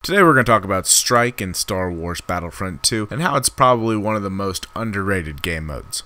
Today we're going to talk about Strike in Star Wars Battlefront 2 and how it's probably one of the most underrated game modes.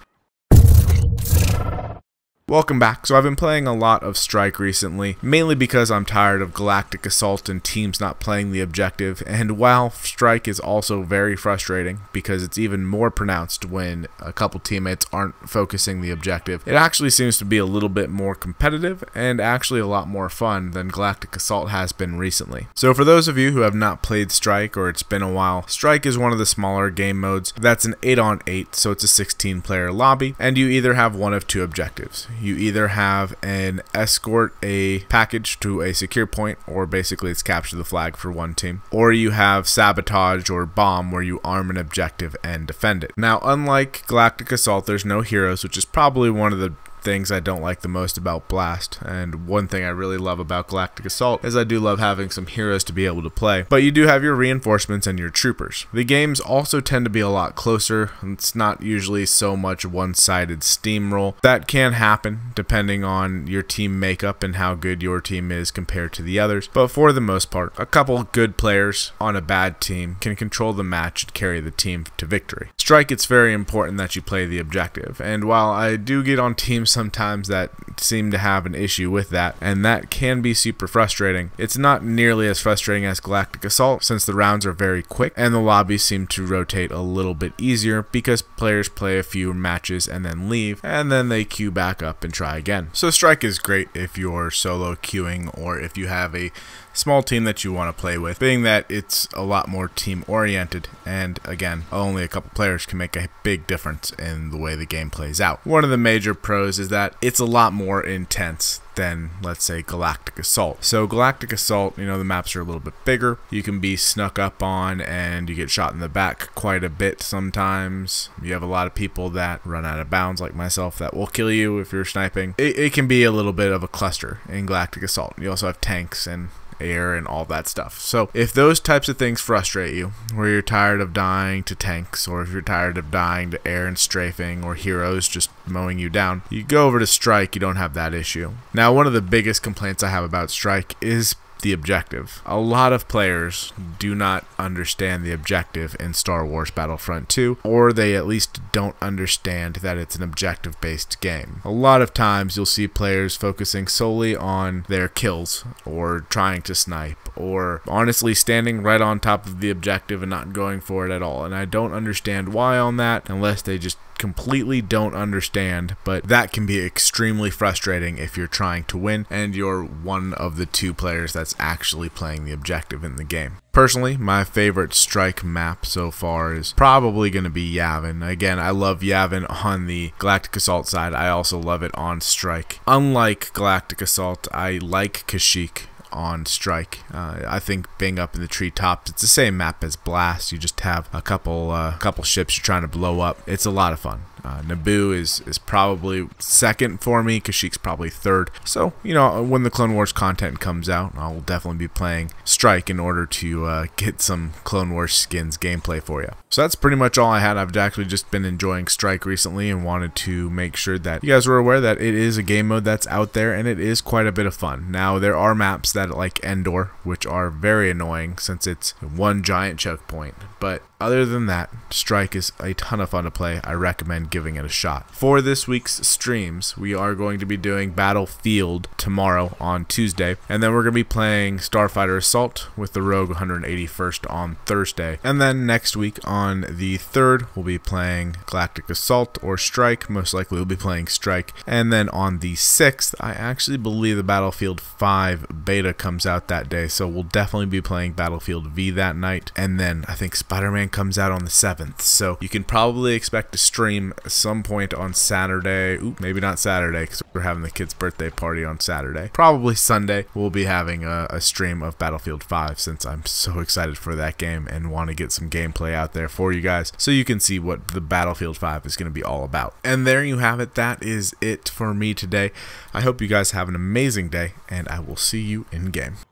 Welcome back. So I've been playing a lot of Strike recently, mainly because I'm tired of Galactic Assault and teams not playing the objective, and while Strike is also very frustrating because it's even more pronounced when a couple teammates aren't focusing the objective, it actually seems to be a little bit more competitive and actually a lot more fun than Galactic Assault has been recently. So for those of you who have not played Strike or it's been a while, Strike is one of the smaller game modes that's an 8-on-8, so it's a 16-player lobby, and you either have one of two objectives. You either have an escort a package to a secure point, or basically it's capture the flag for one team, or you have sabotage or bomb where you arm an objective and defend it. Now, unlike Galactic Assault, there's no heroes, which is probably one of the things I don't like the most about Blast, and one thing I really love about Galactic Assault is I do love having some heroes to be able to play, but you do have your reinforcements and your troopers. The games also tend to be a lot closer. It's not usually so much one-sided steamroll. That can happen depending on your team makeup and how good your team is compared to the others, but for the most part, a couple good players on a bad team can control the match and carry the team to victory. Strike, it's very important that you play the objective, and while I do get on teams sometimes that seem to have an issue with that, and that can be super frustrating, it's not nearly as frustrating as Galactic Assault since the rounds are very quick and the lobbies seem to rotate a little bit easier because players play a few matches and then leave, and then they queue back up and try again. So Strike is great if you're solo queuing or if you have a small team that you want to play with, being that it's a lot more team oriented, and again, only a couple players can make a big difference in the way the game plays out. One of the major pros is that it's a lot more intense than, let's say, Galactic Assault. So Galactic Assault, you know, the maps are a little bit bigger, you can be snuck up on and you get shot in the back quite a bit sometimes. You have a lot of people that run out of bounds like myself that will kill you if you're sniping. It can be a little bit of a cluster in Galactic Assault. You also have tanks and air and all that stuff. So if those types of things frustrate you, where you're tired of dying to tanks, or if you're tired of dying to air and strafing, or heroes just mowing you down, you go over to Strike, you don't have that issue. Now, one of the biggest complaints I have about Strike is the objective. A lot of players do not understand the objective in Star Wars Battlefront 2, or they at least don't understand that it's an objective-based game. A lot of times you'll see players focusing solely on their kills, or trying to snipe, or honestly standing right on top of the objective and not going for it at all, and I don't understand why on that, unless they just completely don't understand, but that can be extremely frustrating if you're trying to win and you're one of the two players that's actually playing the objective in the game. Personally, my favorite Strike map so far is probably going to be Yavin. Again, I love Yavin on the Galactic Assault side. I also love it on Strike. Unlike Galactic Assault, I like Kashyyyk on Strike. I think being up in the treetops, it's the same map as Blast. You just have a couple ships you're trying to blow up. It's a lot of fun. Naboo is probably second for me. Kashyyyk's probably third. So, you know, when the Clone Wars content comes out, I'll definitely be playing Strike in order to get some Clone Wars skins gameplay for you. So that's pretty much all I had. I've actually just been enjoying Strike recently and wanted to make sure that you guys were aware that it is a game mode that's out there and it is quite a bit of fun. Now, there are maps that like Endor, which are very annoying since it's one giant choke point, but other than that, Strike is a ton of fun to play. I recommend giving it a shot. For this week's streams, we are going to be doing Battlefield tomorrow on Tuesday, and then we're going to be playing Starfighter Assault with the Rogue 181st on Thursday. And then next week on the 3rd, we'll be playing Galactic Assault or Strike. Most likely we'll be playing Strike. And then on the 6th, I actually believe the Battlefield 5 beta comes out that day, so we'll definitely be playing Battlefield V that night. And then I think Spider-Man comes out on the 7th, so you can probably expect to stream some point on Saturday. Ooh, maybe not Saturday because we're having the kid's birthday party on Saturday. Probably Sunday we'll be having a stream of Battlefield 5 since I'm so excited for that game and want to get some gameplay out there for you guys so you can see what the Battlefield 5 is going to be all about. And there you have it. That is it for me today. I hope you guys have an amazing day, and I will see you in game.